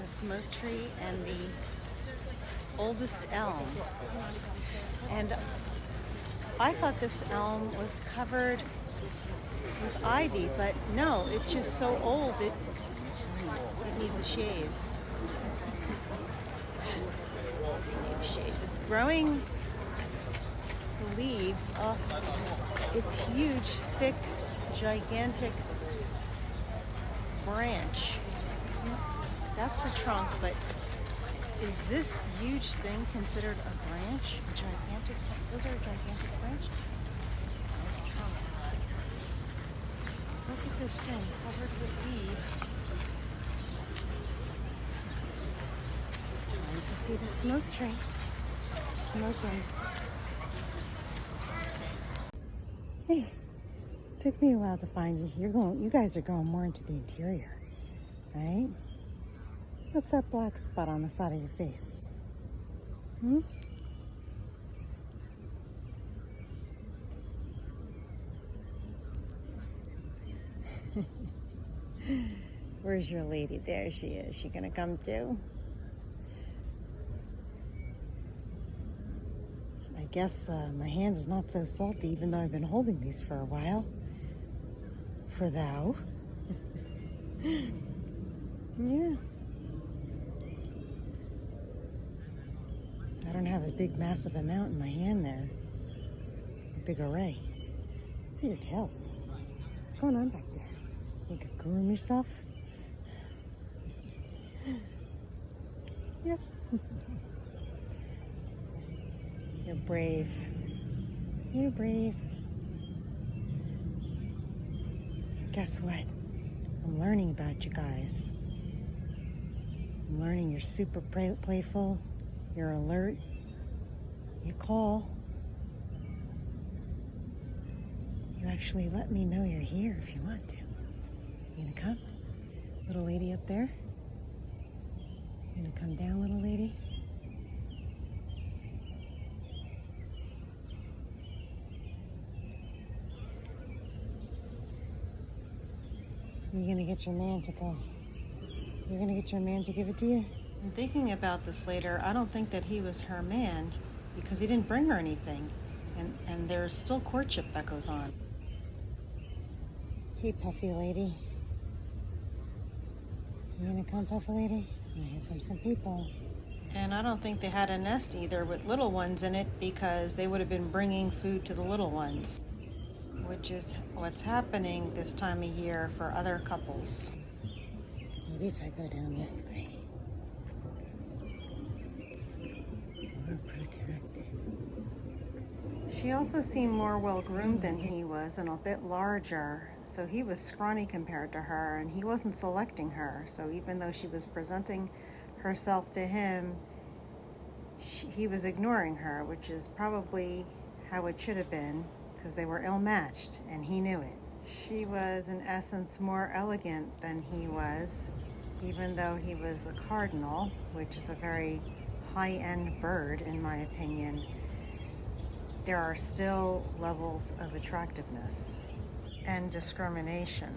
smoke tree and the oldest elm. And I thought this elm was covered with ivy, but no, it's just so old it needs a shave. It's growing the leaves off its huge, thick, gigantic branch. That's the trunk, but is this huge thing considered a branch? A gigantic? Those are gigantic branches. Trunks. Look at this thing covered with leaves. Time to see the smoke tree. It's smoking. Hey, took me a while to find you. You guys are going more into the interior, right? What's that black spot on the side of your face? Where's your lady? There she is. She gonna come too? I guess my hand is not so salty, even though I've been holding these for a while. For thou. Yeah. I don't have a big, massive amount in my hand there. A big array. Let's see your tails. What's going on back there? You could groom yourself? Yes. You're brave. You're brave. Guess what? I'm learning about you guys. I'm learning you're super playful. You're alert. You call. You actually let me know you're here if you want to. You gonna come? Little lady up there? You gonna come down, little lady? You're gonna get your man to go. You're gonna get your man to give it to you? I'm thinking about this later. I don't think that he was her man because he didn't bring her anything. And there's still courtship that goes on. Hey, puffy lady. You gonna come, puffy lady? Well, here come some people. And I don't think they had a nest either with little ones in it because they would have been bringing food to the little ones, which is what's happening this time of year for other couples. Maybe if I go down this way, it's more protected. She also seemed more well-groomed than he was and a bit larger, so he was scrawny compared to her, and he wasn't selecting her. So even though she was presenting herself to him, he was ignoring her, which is probably how it should have been, because they were ill-matched, and he knew it. She was, in essence, more elegant than he was, even though he was a cardinal, which is a very high-end bird, in my opinion. There are still levels of attractiveness and discrimination.